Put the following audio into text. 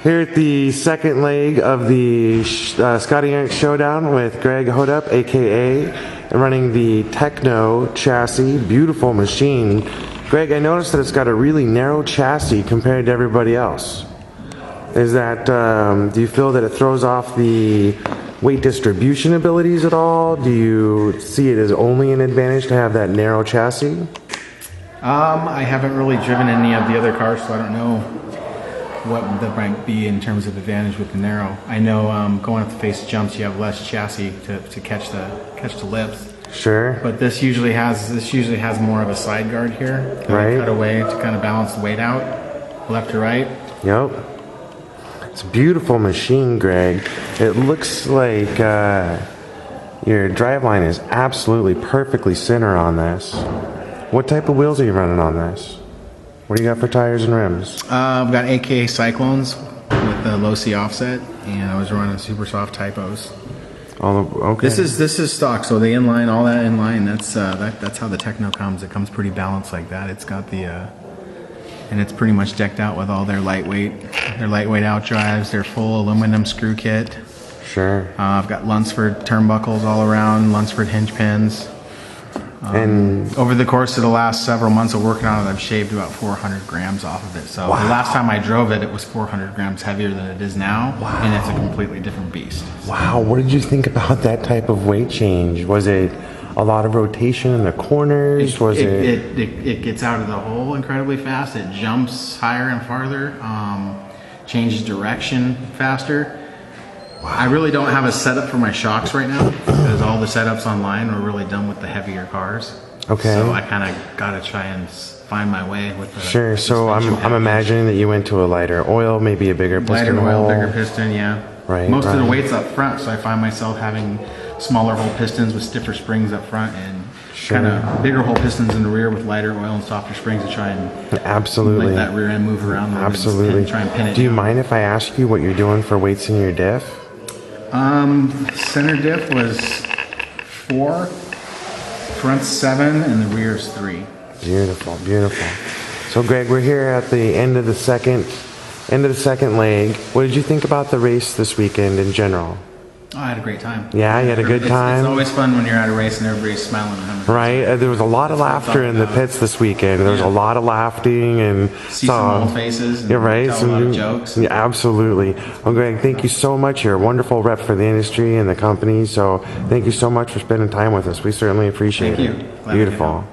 Here at the second leg of the Scotty Ernst Showdown with Greg Hodapp, aka running the Techno chassis. Beautiful machine. Greg, I noticed that it's got a really narrow chassis compared to everybody else. Is that, do you feel that it throws off the weight distribution abilities at all? Do you see it as only an advantage to have that narrow chassis? I haven't really driven any of the other cars, so I don't know what that might be in terms of advantage with the narrow. I know going up the face jumps, you have less chassis to catch the lips. Sure. But this usually has more of a side guard here, right? Cut away to kind of balance the weight out, left to right. Yep. It's a beautiful machine, Greg. It looks like your driveline is absolutely perfectly center on this. What type of wheels are you running on this? What do you got for tires and rims? I've got AKA Cyclones with the low C offset, and I was running super soft typos. Okay. This is stock, so the inline, all that inline, that's how the Techno comes. It comes pretty balanced like that. It's got the and it's pretty much decked out with all their lightweight out drives, their full aluminum screw kit. Sure. I've got Lunsford turnbuckles all around, Lunsford hinge pins. And over the course of the last several months of working on it, I've shaved about 400 grams off of it. So wow. The last time I drove it, it was 400 grams heavier than it is now. Wow. And it's a completely different beast. Wow, what did you think about that type of weight change? Was it a lot of rotation in the corners? It gets out of the hole incredibly fast. It jumps higher and farther, changes direction faster. Wow. I really don't have a setup for my shocks right now because all the setups online were really done with the heavier cars. Okay. So I kind of got to try and find my way with the Sure. So I'm imagining that you went to a lighter oil, maybe a bigger piston. Lighter oil, bigger piston, yeah. Right. Most of the weight's up front, so I find myself having smaller hole pistons with stiffer springs up front and kind of bigger hole pistons in the rear with lighter oil and softer springs to try and let that rear end move around. Absolutely. And try and pin it. Do you mind if I ask you what you're doing for weights in your diff? Center diff was 4, front 7, and the rear's 3. Beautiful, beautiful. So, Greg, we're here at the end of the second leg. What did you think about the race this weekend in general? Oh, I had a great time. Yeah, you had a good time. It's always fun when you're at a race and everybody's smiling. Right. There was a lot of laughter in the pits this weekend. There was a lot of laughing and see some old faces. And right. Tell a lot of jokes. Yeah, absolutely. Well, Greg, thank you so much. You're a wonderful rep for the industry and the company. So thank you so much for spending time with us. We certainly appreciate it. Thank you. Beautiful.